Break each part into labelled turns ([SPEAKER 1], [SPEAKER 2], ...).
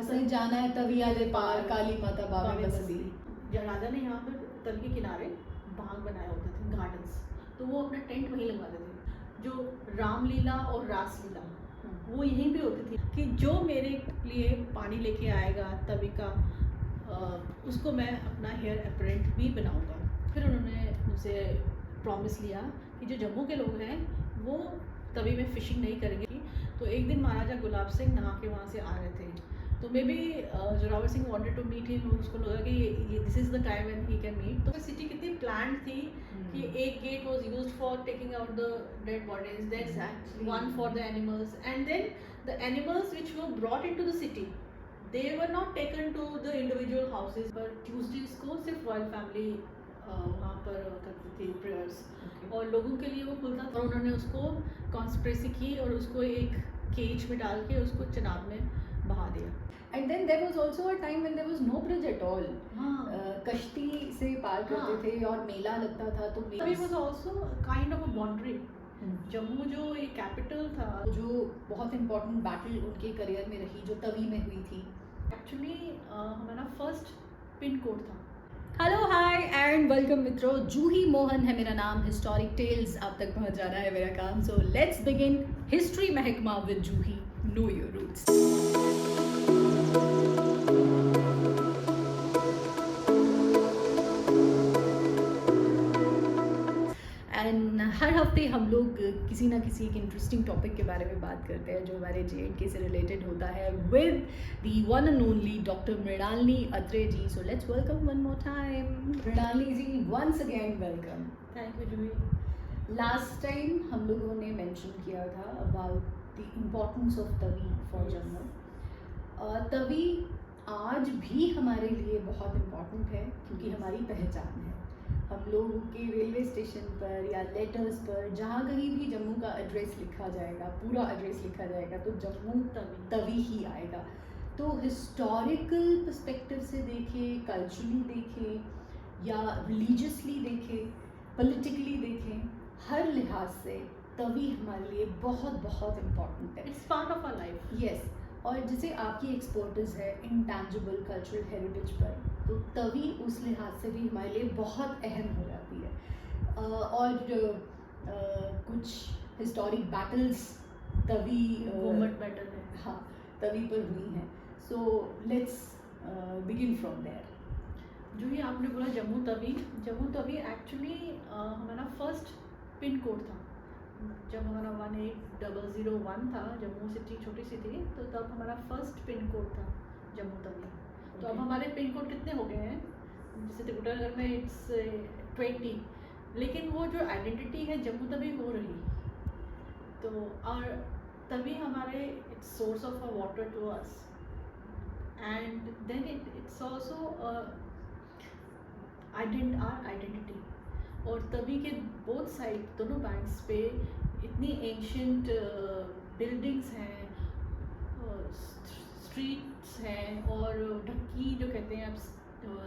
[SPEAKER 1] सही जाना है तभी आले पार काली माता बावे बसती।
[SPEAKER 2] राजा ने यहाँ पर तल के किनारे बाग बनाए होते थे, गार्डन्स, तो वो अपना टेंट वहीं लगवाते थे। जो रामलीला और रासलीला वो यहीं पे होती थी कि जो मेरे लिए पानी लेके आएगा तभी का उसको मैं अपना हेयर अपरेंट भी बनाऊंगा। फिर उन्होंने मुझसे प्रॉमिस लिया कि जो जम्मू के लोग हैं वो तभी में फ़िशिंग नहीं करेंगे। तो एक दिन महाराजा गुलाब सिंह नहा के वहाँ से आ रहे थे, तो maybe Zorawar Singh wanted to meet him, उसको लगा कि ये this is the time when he can meet. तो सिटी कितनी प्लान्ड थी कि एक gate was used for taking out the dead bodies, then one for the animals, and then the animals which were brought into the city they were not taken to the individual houses, पर Tuesdays को सिर्फ royal family वहाँ पर करती थी prayers, और लोगों के लिए वो खुलता था। और उन्होंने उसको कॉन्स्पिरेसी की और उसको एक केज में डाल के उसको चिनाब में बहा दिया।
[SPEAKER 1] And then there was also a time when there was no bridge at all. कश्ती से पार करते थे और मेला लगता था, तो
[SPEAKER 2] it was also kind of a boundary. Jammu जो एक कैपिटल था,
[SPEAKER 1] जो बहुत इम्पोर्टेंट बैटल उनके करियर में रही जो तवी में हुई थी,
[SPEAKER 2] एक्चुअली हमारा फर्स्ट पिन कोड था।
[SPEAKER 1] हेलो हाय एंड वेलकम मित्रों, जूही मोहन है मेरा नाम। हिस्टोरिक टेल्स आप तक पहुंच जाना है मेरा काम। सो लेट्स बिगिन हिस्ट्री महकमा with Juhi. Know your roots. And हर हफ्ते हम लोग किसी ना किसी एक इंटरेस्टिंग टॉपिक के बारे में बात करते हैं जो हमारे JNK से रिलेटेड होता है with the one and only doctor Mrinalini Atre ji. So let's welcome one more time Mrinalini ji, once again welcome.
[SPEAKER 2] Thank you Juhi.
[SPEAKER 1] Last time हम लोगों ने मेंशन किया था about the importance of Tawi for Jammu. Tawi आज भी हमारे लिए बहुत इम्पोर्टेंट है क्योंकि हमारी पहचान है। हम लोगों के रेलवे स्टेशन पर या लेटर्स पर जहाँ कहीं भी जम्मू का एड्रेस लिखा जाएगा, पूरा एड्रेस लिखा जाएगा, तो जम्मू तवी ही आएगा। तो हिस्टोरिकल पर्सपेक्टिव से देखें, कल्चरली देखें या रिलीजियसली देखें, पॉलिटिकली देखें, हर लिहाज से तवी हमारे लिए बहुत बहुत इम्पॉर्टेंट है।
[SPEAKER 2] It's part of our life.
[SPEAKER 1] Yes. और जैसे आपकी एक्सपर्टीज है इंटैंजिबल कल्चरल हेरिटेज पर, तो तवी उस लिहाज से भी हमारे लिए बहुत अहम हो जाती है। और कुछ historic battles Tawi
[SPEAKER 2] government battle है,
[SPEAKER 1] हाँ, तवी पर हुई हैं। So let's begin from there.
[SPEAKER 2] जो ही आपने बोला जम्मू तवी एक्चुअली हमारा फर्स्ट पिन कोड था। जब हमारा 18001 था, जम्मू सिटी छोटी सी थी, तो तब हमारा फर्स्ट पिन कोड था जम्मू तवी। तो अब हमारे पिन कोड कितने हो गए हैं? जैसे त्रिकुटानगर में इट्स 20, लेकिन वो जो आइडेंटिटी है जम्मू तवी हो रही। तो और तभी हमारे it's source of a water to us, and then it's also identity. और तभी के बोथ साइड, दोनों बैंक्स पे इतनी एंशियंट बिल्डिंग्स हैं, स्ट्रीट्स हैं, और ढक्की जो कहते हैं आप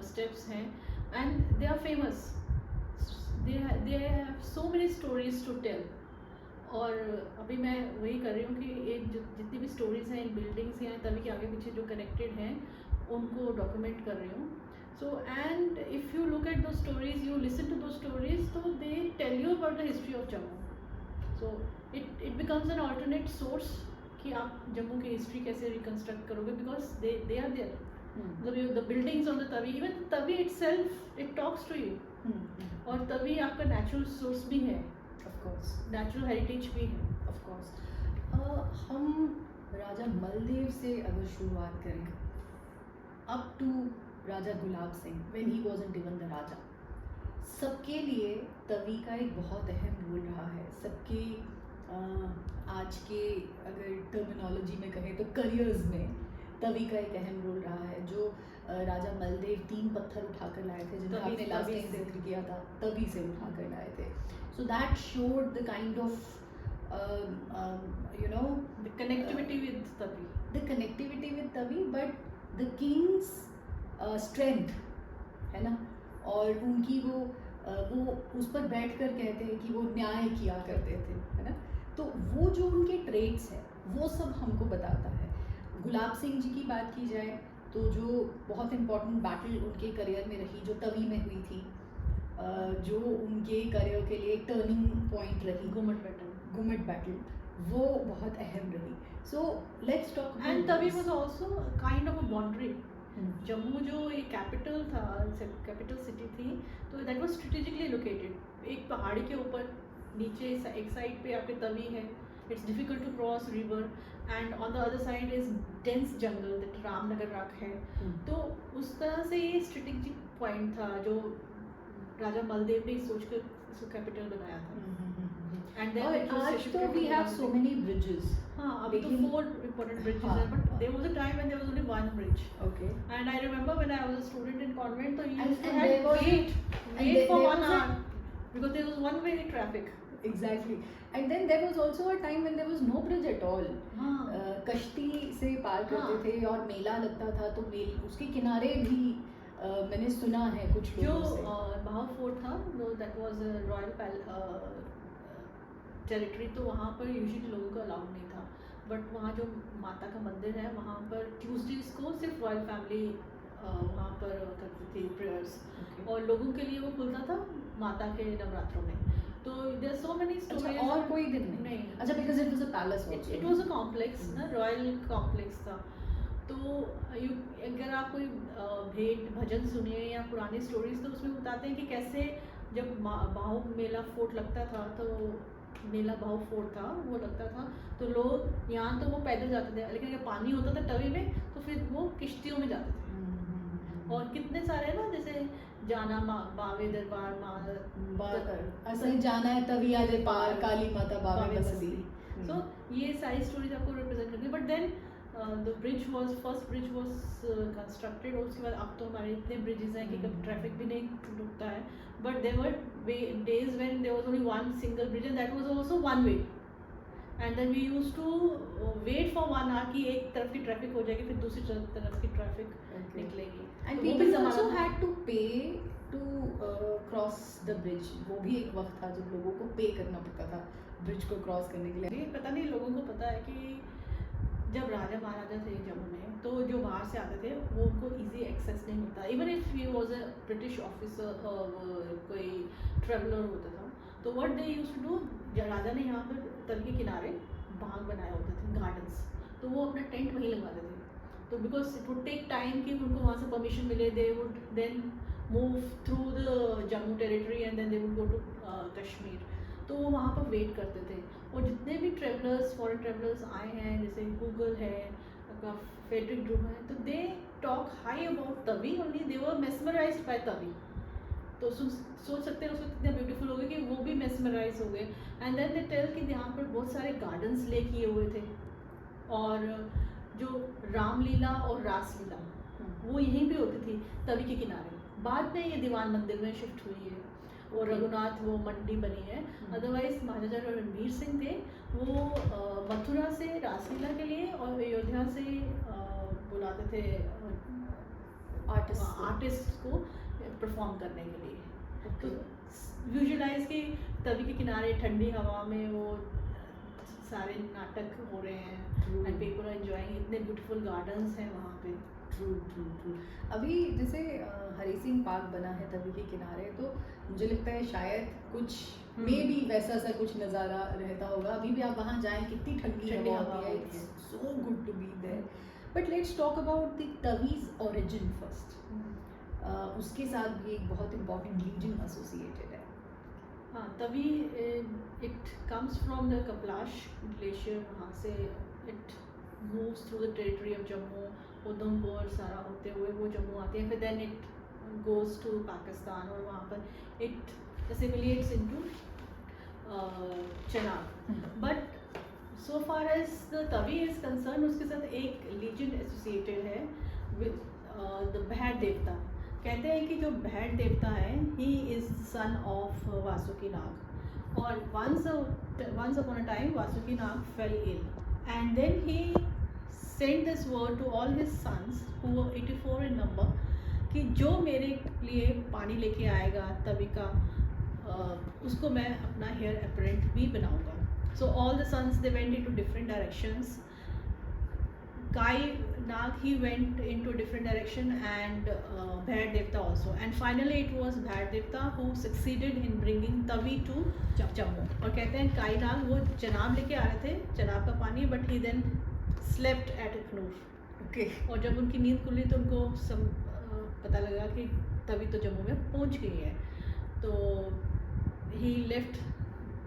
[SPEAKER 2] स्टेप्स हैं, and they are famous. They have so many stories to tell. और अभी मैं वही कर रही हूँ कि एक जितनी भी स्टोरीज हैं इन बिल्डिंग्स या तभी के आगे पीछे जो कनेक्टेड हैं उनको डॉक्यूमेंट कर रही हूँ। So, and if you look at those stories, you listen to those stories, so they tell you about the history of Jammu. So it becomes an alternate source कि आप जम्मू की हिस्ट्री कैसे reconstruct करोगे, because they are there. The buildings on the Tawi, even Tawi itself it talks to you. और तवी आपका natural source भी है,
[SPEAKER 1] of course
[SPEAKER 2] natural heritage भी है,
[SPEAKER 1] ऑफ कोर्स। हम राजा मलदेव से अगर शुरुआत करें up to Raja Gulab Singh, when he wasn't even the raja, सबके लिए तवी का एक बहुत अहम रोल रहा है। सबके आज के अगर टर्मिनोलॉजी में कहें तो करियर्स में तवी का एक अहम रोल रहा है। जो राजा मलदेव 3 पत्थर उठा कर लाए थे, जिनका आपने लास्ट टाइम जिक्र किया था, तवी से उठा कर लाए थे। So that showed the kind of
[SPEAKER 2] the connectivity with Tawi,
[SPEAKER 1] but the Kings strength है ना, और उनकी वो उस पर बैठ कर कहते हैं कि वो न्याय किया करते थे, है ना। तो वो जो उनके ट्रेड्स हैं वो सब हमको बताता है। गुलाब सिंह जी की बात की जाए तो जो बहुत इम्पोर्टेंट बैटल उनके करियर में रही जो तवी में हुई थी, जो उनके करियर के लिए टर्निंग पॉइंट रही, घुमट बैटल, वो बहुत अहम रही. So let's talk.
[SPEAKER 2] एंड तभी was also kind of a boundary. Jammu जो एक कैपिटल था, कैपिटल सिटी थी, तो दैट वाज स्ट्रेटेजिकली लोकेटेड. एक पहाड़ी के ऊपर नीचे एक साइड पे आपके तवी है. It's difficult to cross river and on the other side is dense jungle that Ramnagar rock है. तो उस तरह से ये स्ट्रेटेजिक पॉइंट था जो राजा मलदेव ने सोच कर इसको कैपिटल बनाया था. एंड देन
[SPEAKER 1] आज तो we have so many bridges.
[SPEAKER 2] हाँ, अभी तो 4 important bridges हैं, but there was a time when there was only one bridge.
[SPEAKER 1] Okay.
[SPEAKER 2] And I remember when I was a student in convent, so you used to
[SPEAKER 1] And there was
[SPEAKER 2] wait for 1 hour because there was one-way traffic.
[SPEAKER 1] Exactly. And then there was also a time when there was no bridge at all. कश्ती से पार करते थे और मेला लगता था तो उसके किनारे भी मैंने सुना है कुछ लोगों से.
[SPEAKER 2] जो बाहु फोर्ट था, that was a royal territory, तो वहाँ पर यूजुअली लोगों को अलाउड नहीं था. बट वहाँ जो माता का मंदिर है वहाँ पर ट्यूसडेज को सिर्फ रॉयल फैमिली वहाँ पर करती थी प्रेयर्स. और लोगों के लिए वो खुलता था माता के नवरात्रों में. तो देयर सो मेनी स्टोरीज.
[SPEAKER 1] और कोई दिन नहीं. अच्छा, because it was a palace.
[SPEAKER 2] It was a complex ना, रॉयल कॉम्प्लेक्स था. तो अगर आप कोई भेंट भजन सुनिए या पुरानी स्टोरीज, तो उसमें बताते हैं कि कैसे जब बाहु मेला फोर्ट लगता था, तो मेला बाहु फोर्ट था वो लगता था, तो लोग यहाँ तो वो पैदल जाते थे, लेकिन अगर पानी होता था तवी में तो फिर वो किश्तियों में जाते थे. और कितने सारे ना, जैसे जाना बावे दरबार
[SPEAKER 1] असली जाना है तवी आले पार, काली माता बावे बसती.
[SPEAKER 2] सो ये सारी स्टोरीज आपको रिप्रेजेंट करती है. But then the first bridge was constructed. और उसके बाद अब तो हमारे इतने ब्रिजेस हैं कि कब ट्रैफिक भी नहीं रुकता है. But there were days when there was only one single bridge and that was also one way. And then we used to wait for 1 hour कि एक तरफ की ट्रैफिक हो जाएगी फिर दूसरी तरफ की ट्रैफिक निकलेगी.
[SPEAKER 1] And people also had to pay to cross the bridge. वो भी एक वक्त था जब लोगों को पे करना पड़ता था ब्रिज को क्रॉस करने के लिए.
[SPEAKER 2] पता नहीं लोगों को पता है कि जब राजा महाराजा थे जम्मू में, तो जो बाहर से आते थे वो उनको इजी एक्सेस नहीं होता. Even if he was a British officer, कोई ट्रेवलर होता था, तो what they used to do, राजा ने यहाँ पर तल के किनारे बाग बनाए होते थे, गार्डन्स, तो वो अपना टेंट वहीं लगवाते थे. तो because it would take time कि उनको वहाँ से परमिशन मिले. They would then move through the Jammu territory and then they would go to Kashmir. तो वो वहाँ पर वेट करते थे. और जितने भी ट्रेवलर्स, फॉरेन ट्रेवलर्स आए हैं, जैसे गूगल है, फेडरिक ड्रूम है, तो they talk high about Tawi only. They were mesmerised by Tawi. तो सोच सकते हैं उसको कितने ब्यूटीफुल हो गए कि वो भी मेस्मराइज हो गए. एंड देन दे टेल कि यहाँ पर बहुत सारे गार्डन्स ले किए हुए थे. और जो रामलीला और रासलीला वो यहीं पे होती थी तवी के किनारे. बाद में ये दीवान मंदिर में शिफ्ट हुई है और रघुनाथ वो मंडी बनी है. अदरवाइज महाराजा रणवीर सिंह थे, वो मथुरा से रासलीला के लिए और अयोध्या से बुलाते थे आर्टिस्ट को परफॉर्म करने के लिए. तो विजुअलाइज कि तवी के किनारे ठंडी हवा में वो सारे नाटक हो रहे हैं एंड पीपल आर एंजॉयिंग. इतने ब्यूटीफुल गार्डन्स हैं वहाँ पे.
[SPEAKER 1] ट्रू. अभी जैसे हरी सिंह पार्क बना है तवी के किनारे, तो मुझे लगता है शायद कुछ मे भी वैसा सा कुछ नज़ारा रहता होगा. अभी भी आप वहाँ जाएं, कितनी ठंडी हवा होती है. It's so good to be there. But let's talk about the Tawi's origin first. उसके साथ भी एक बहुत इम्पॉर्टेंट रीजन एसोसिएटेड है.
[SPEAKER 2] हाँ, Tawi it comes from the Kaplash glacier. वहाँ से it moves through the territory of Jammu, Udhampur सारा होते हुए वो जम्मू आती है. फिर then it goes to Pakistan और वहाँ पर it assimilates into Chenab. But so far as the Tavi is concerned, उसके साथ एक legend associated है with the भैट देवता. कहते हैं कि जो भैट देवता है, he is son of Vasuki नाग. और once upon a time Vasuki Nag fell ill and then he sent this word to all his sons who were 84 in number कि जो मेरे लिए पानी लेके आएगा तवी का, उसको मैं अपना हेयर अपरेंट भी बनाऊंगा. So all the sons they went into different directions. Kai Nag, he went into a different direction, and Bhair Devta also, and finally it was Bhair Devta who succeeded in bringing Tavi to Jammu. और कहते हैं Kai Nag वो चनाब लेके आ रहे थे, चनाब का पानी, but he then slept at Akhnur.
[SPEAKER 1] Okay
[SPEAKER 2] और जब उनकी नींद खुली तो उनको पता लगा कि तभी तो जम्मू में पहुंच गई है, तो ही लेफ्ट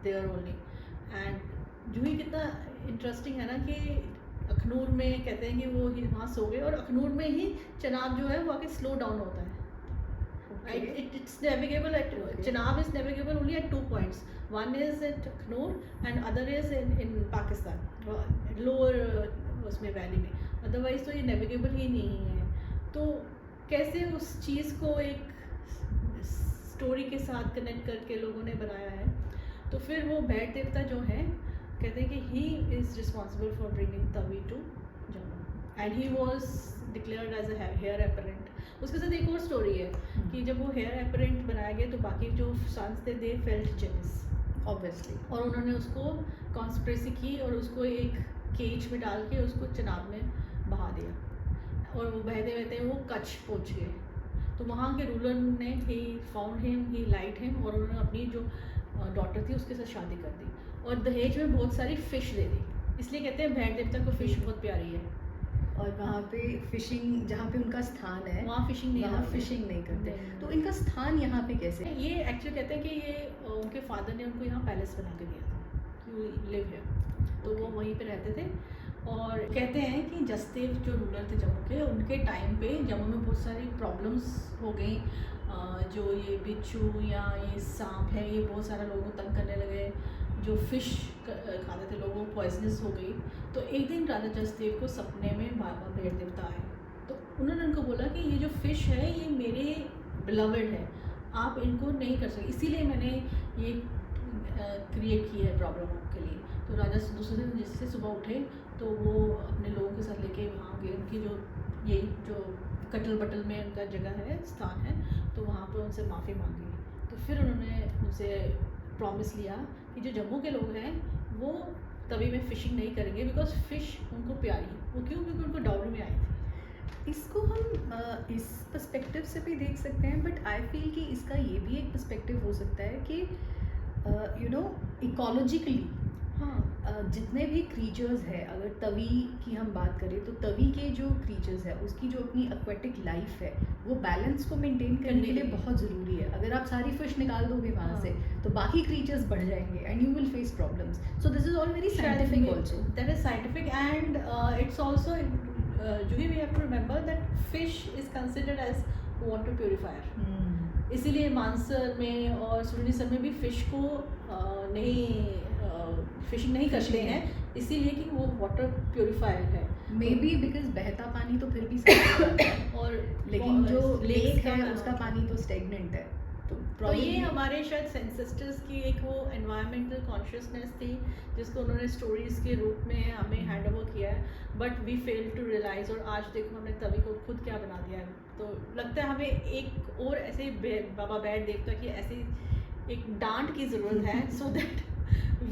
[SPEAKER 2] देयर ओनली। एंड जो ही कितना इंटरेस्टिंग है ना कि अखनूर में कहते हैं कि वो वहाँ सो गए, और अखनूर में ही चनाब जो है वो आके स्लो डाउन होता है। It's navigable at Chenab is navigable only at 2 points. One is at Akhnur and other is in Pakistan, lower उसमें वैली में, अदरवाइज तो ये नेविगेबल ही नहीं है। तो कैसे उस चीज़ को एक स्टोरी के साथ कनेक्ट करके लोगों ने बनाया है। तो फिर वो भैर देवता जो है कहते हैं कि he is responsible for bringing Tawi to Jammu, and he was declared as a heir apparent. उसके साथ एक और स्टोरी है कि जब वो हेयर एपरेंट बनाया गया तो बाकी जो सन्स थे दे फेल्ट जेलस
[SPEAKER 1] ऑब्वियसली,
[SPEAKER 2] और उन्होंने उसको कॉन्स्पिरेसी की और उसको एक केज में डाल के उसको चनाब में बहा दिया, और वो बहते बहते वो कच्छ पहुंच गए। तो वहाँ के रूलर ने he found him, he light him, और उन्होंने अपनी जो डॉटर थी उसके साथ शादी कर दी, और दहेज में बहुत सारी फ़िश दे दी। इसलिए कहते हैं भैर देवता को फ़िश बहुत प्यारी है,
[SPEAKER 1] और वहाँ पे फिशिंग, जहाँ पे उनका स्थान है
[SPEAKER 2] वहाँ फिशिंग नहीं
[SPEAKER 1] वहाँ
[SPEAKER 2] करते।
[SPEAKER 1] फिशिंग नहीं करते।
[SPEAKER 2] नहीं।
[SPEAKER 1] तो इनका स्थान यहाँ पे कैसे?
[SPEAKER 2] ये एक्चुअली कहते हैं कि ये उनके फादर ने उनको यहाँ पैलेस बना के दिया था, यू लिव है, तो वो वहीं पे रहते थे। और कहते हैं कि जसदेव जो रूलर थे जम्मू के, उनके टाइम पे जम्मू में बहुत सारी प्रॉब्लम्स हो गई, जो ये बिच्छू या ये सांप है ये बहुत सारा लोगों को तंग करने लगे, जो फिश खाते थे लोगों को पॉइजनस हो गई। तो एक दिन राजा जसदेव को सपने में बाबा भैर देवता आए, तो उन्होंने उनको बोला कि ये जो फिश है ये मेरे बिलवड है, आप इनको नहीं कर सकते, इसीलिए मैंने ये क्रिएट की है प्रॉब्लम आपके लिए। तो राजा दूसरे दिन जिससे सुबह उठे तो वो अपने लोगों के साथ लेके वहाँ गए, उनकी जो कटल बटल में उनका जगह है, स्थान है, तो वहाँ पर उनसे माफ़ी मांगी। तो फिर उन्होंने उनसे प्रॉमिस लिया कि जो जम्मू के लोग हैं वो तभी में फ़िशिंग नहीं करेंगे, बिकॉज फ़िश उनको प्यारी, वो क्यों, क्योंकि उनको डाउरी में आई थी।
[SPEAKER 1] इसको हम इस पर्सपेक्टिव से भी देख सकते हैं, बट आई फील कि इसका ये भी एक पर्सपेक्टिव हो सकता है कि इकोलॉजिकली जितने भी क्रीचर्स है, अगर तवी की हम बात करें तो तवी के जो क्रीचर्स है उसकी जो अपनी एक्वेटिक लाइफ है वो बैलेंस को मेंटेन करने के लिए बहुत ज़रूरी है। अगर आप सारी फिश निकाल दोगे वहाँ से तो बाकी क्रीचर्स बढ़ जाएंगे and you will face problems. So this is all very scientific also,
[SPEAKER 2] that is scientific, and it's also Juhi, we have to remember that fish is considered as water purifier. इसीलिए मानसर में और सुरनीसर में भी fish को fishing नहीं करते हैं, इसीलिए कि वो वाटर प्योरीफायर है।
[SPEAKER 1] मे बी बिकॉज बहता पानी तो फिर भी साफ रहता है
[SPEAKER 2] और
[SPEAKER 1] लेकिन जो लेक है
[SPEAKER 2] का
[SPEAKER 1] उसका पानी तो स्टेगनेंट है।
[SPEAKER 2] तो ये हमारे शायद एंसेस्टर्स की एक वो एनवायरमेंटल कॉन्शियसनेस थी जिसको उन्होंने स्टोरीज के रूप में हमें हैंड ओवर किया है, but we fail to realise. और आज देखो हमने तभी को खुद क्या बना दिया है। तो लगता है हमें एक और ऐसे बाबा भैर देवता की ऐसी एक डांट की ज़रूरत है, so that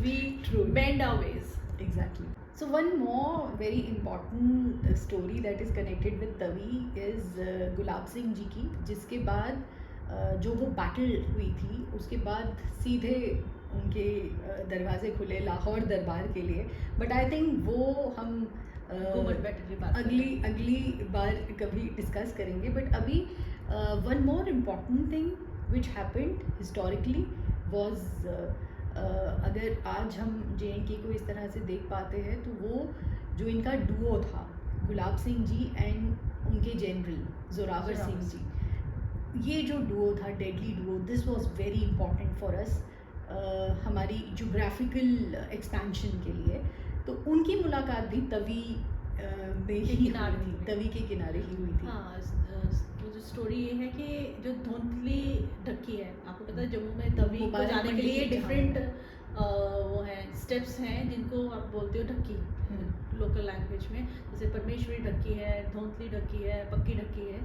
[SPEAKER 2] we bend our ways.
[SPEAKER 1] Exactly. So one more very important story that is connected with Tawi is Gulab Singh ji की, जिसके बाद जो वो बैटल हुई थी उसके बाद सीधे उनके दरवाजे खुले लाहौर दरबार के लिए। बट आई थिंक वो हम अगली बार कभी डिस्कस करेंगे। बट अभी one more important thing which happened historically was, अगर आज हम JNK को इस तरह से देख पाते हैं तो वो जो इनका डुओ था गुलाब सिंह जी एंड उनके जनरल जोरावर सिंह जी, ये जो डुओ था deadly Duo, this was very important for us हमारी जोग्राफिकल एक्सपेंशन के लिए। तो उनकी मुलाकात भी तवी में ही
[SPEAKER 2] किनारे
[SPEAKER 1] थी, तवी के किनारे ही हुई थी।
[SPEAKER 2] हाँ, जो स्टोरी ये है कि जो धुंधली ढक्की है, आपको पता है जम्मू में तवी को जाने के लिए डिफरेंट वो हैं स्टेप्स हैं जिनको आप बोलते हो ढक्की लोकल लैंग्वेज में, जैसे परमेश्वरी ढक्की है, धौंतली ढक्की है, पक्की ढक्की है।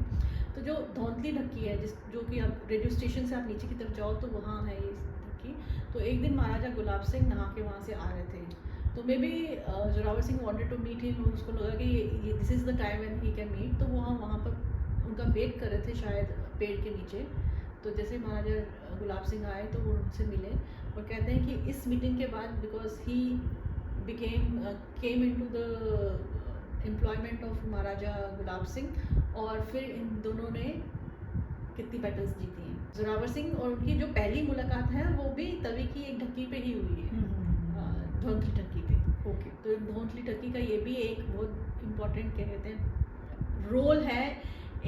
[SPEAKER 2] तो जो धौंतली ढक्की है जो कि आप रेडियो स्टेशन से आप नीचे की तरफ जाओ तो वहाँ है ये ढक्की। तो एक दिन महाराजा गुलाब सिंह नहा के वहाँ से आ रहे थे, तो maybe Zorawar Singh wanted to meet him, उसको लगा कि this is the time when he can meet, तो वहाँ पर उनका वेट कर रहे थे शायद पेड़ के नीचे। तो जैसे महाराजा गुलाब सिंह आए तो वो उनसे मिले और कहते हैं कि इस मीटिंग के बाद because he came into the employment of Maharaja Gulab Singh, और फिर इन दोनों ने कितनी बैटल्स जीती हैं। जोरावर सिंह और उनकी जो पहली मुलाकात है वो भी तवी की एक ढक्की पे ही हुई है, धौंतली ढक्की पे।
[SPEAKER 1] ओके।
[SPEAKER 2] तो धौंतली ढक्की का ये भी एक बहुत इम्पोर्टेंट क्या कहते हैं रोल है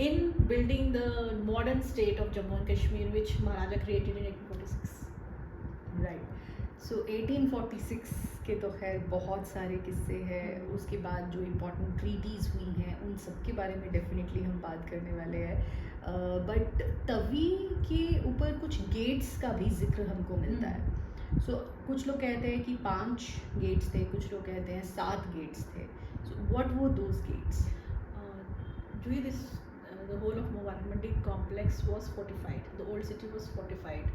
[SPEAKER 2] in building the modern state of Jammu and Kashmir which maharaja created in 1846।
[SPEAKER 1] Right. So 1846 के तो खैर बहुत सारे किस्से हैं, उसके बाद जो इम्पोर्टेंट ट्रीटीज़ हुई हैं उन सब के बारे में डेफिनेटली हम बात करने वाले हैं। बट तवी के ऊपर कुछ गेट्स का भी जिक्र हमको मिलता है। सो कुछ लोग कहते हैं कि 5 गेट्स थे, कुछ लोग कहते हैं 7 गेट्स थे। So what were those gates?
[SPEAKER 2] This the whole of Mandi complex was fortified. The old city was fortified.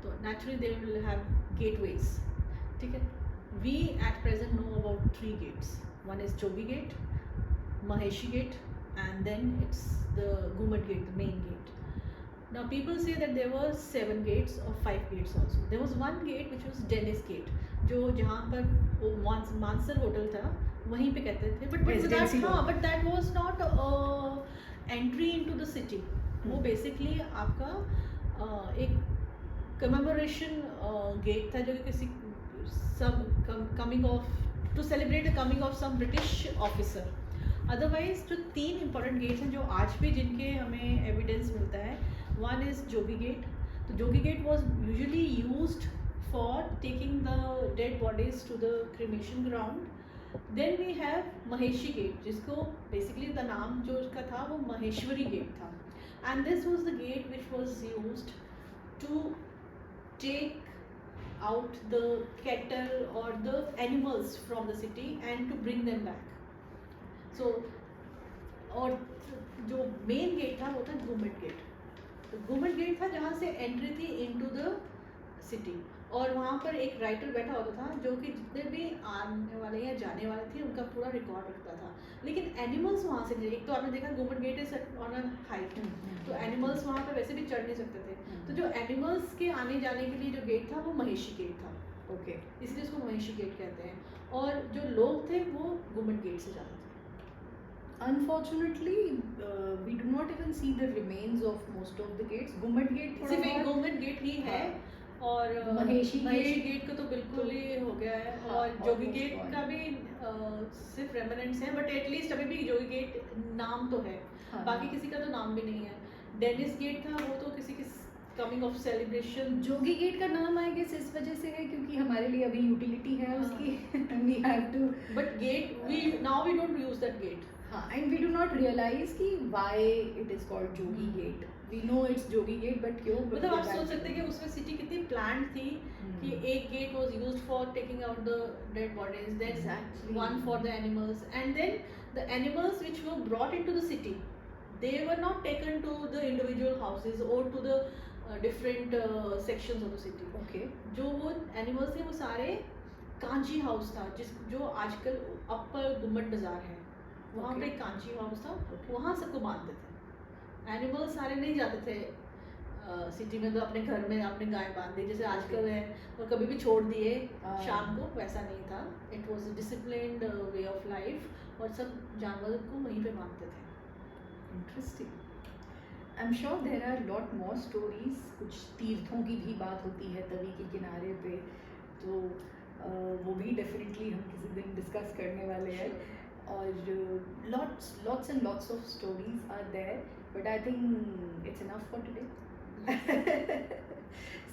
[SPEAKER 2] So naturally they will have gateways. ठीक है? We at present know about 3 gates. One is Jogi Gate, Maheshi Gate, and then it's the Gumad Gate, the main gate. Now people say that there were 7 gates or 5 gates also. There was one gate which was Dennis Gate, जो जहाँ पर वो Mansar hotel था वहीं पे कहते थे, but that was not entry into the city. वो बेसिकली आपका एक कमेमोरेशन गेट था जो कि किसी सब coming of to celebrate the coming of some British officer. Otherwise जो 3 इंपॉर्टेंट गेट्स हैं जो आज भी जिनके हमें एविडेंस मिलता है, वन इज़ जोगी गेट। तो Jogi gate was usually used for taking the dead bodies to the cremation ground. Then we have Maheshi gate, जिसको बेसिकली द नाम जो उसका था वो महेश्वरी गेट था, and this was the gate which was used to take out the cattle और the animals from the city and to bring them back. So और जो मेन गेट था वो था गुमट गेट। तो गुमट गेट था जहाँ से एंट्री थी इनटू द सिटी, और वहाँ पर एक राइटर बैठा होता था जो कि जितने भी आने वाले या जाने वाले थे उनका पूरा रिकॉर्ड रखता था। लेकिन एनिमल्स वहाँ से नहीं, एक तो आपने देखा Gumat gate is on a height, तो एनिमल्स वहाँ पर वैसे भी चढ़ नहीं सकते थे। तो जो एनिमल्स के आने जाने के लिए जो गेट था वो महेशी गेट था। ओके, इसलिए उसको महेशी गेट कहते हैं, और जो लोग थे वो गुमट गेट से जाते थे।
[SPEAKER 1] Unfortunately, we do not even see the remains of most of the gates. Gumat Gate
[SPEAKER 2] सिर्फ एक गुमट गेट ही है, और
[SPEAKER 1] महेशी
[SPEAKER 2] गेट का तो बिल्कुल ही हो गया है। और जोगी गेट का भी सिर्फ रेमिनेंट्स हैं, बट एटलीस्ट अभी भी जोगी गेट नाम तो है, बाकी किसी का तो नाम भी नहीं है। डेनिस गेट था, वो तो किसी की coming of celebration.
[SPEAKER 1] Jogi gate का नाम आई गेस इस वजह से है क्योंकि हमारे लिए अभी यूटिलिटी है उसकी, we have to,
[SPEAKER 2] but gate we don't use that gate.
[SPEAKER 1] हाँ, and we do not realise कि why it is called Jogi gate. We know it's Jogi gate, but क्यों?
[SPEAKER 2] मतलब आप सोच सकते हैं कि उसमें सिटी कितनी प्लान्ड थी कि एक gate was used for taking out the dead bodies, then one for the animals, and then the animals which were brought into the city, they were not taken to the individual houses or to the different sections of the city.
[SPEAKER 1] Okay.
[SPEAKER 2] जो वो animals थे वो सारे Kanchi house था, जो आजकल अपर गुम्बद बाजार है, वहाँ पे एक कांची हाउस था, वहाँ सबको बांधते थे। एनिमल्स सारे नहीं जाते थे सिटी में तो अपने घर में अपने गाय बांध दी जैसे आजकल है, और कभी भी छोड़ दिए शाम को, वैसा नहीं था। It was a disciplined way of life, और सब जानवर को वहीं पे बांधते थे।
[SPEAKER 1] Interesting. I'm sure there are lot more stories. कुछ तीर्थों की भी बात होती है तवी के किनारे पे, तो वो भी डेफिनेटली हम किसी दिन डिस्कस करने वाले हैं। और lots and lots of stories are there, but I think it's enough for today.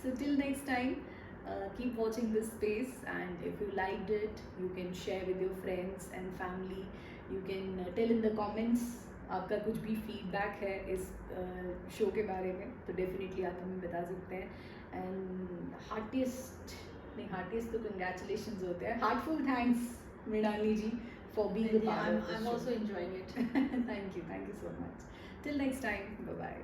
[SPEAKER 1] So till next time, keep watching this space, and if you liked it, you can share with your friends and family. You can tell in the comments आपका कुछ भी feedback है इस show के बारे में, तो definitely आप हमें बता सकते हैं। एंड हार्टिएस्ट तो कंग्रेचुलेशंस होते हैं, heartful thanks Mrinalini ji for being a part of this show.
[SPEAKER 2] I'm also enjoying it.
[SPEAKER 1] Thank you so much. Till next time, bye bye.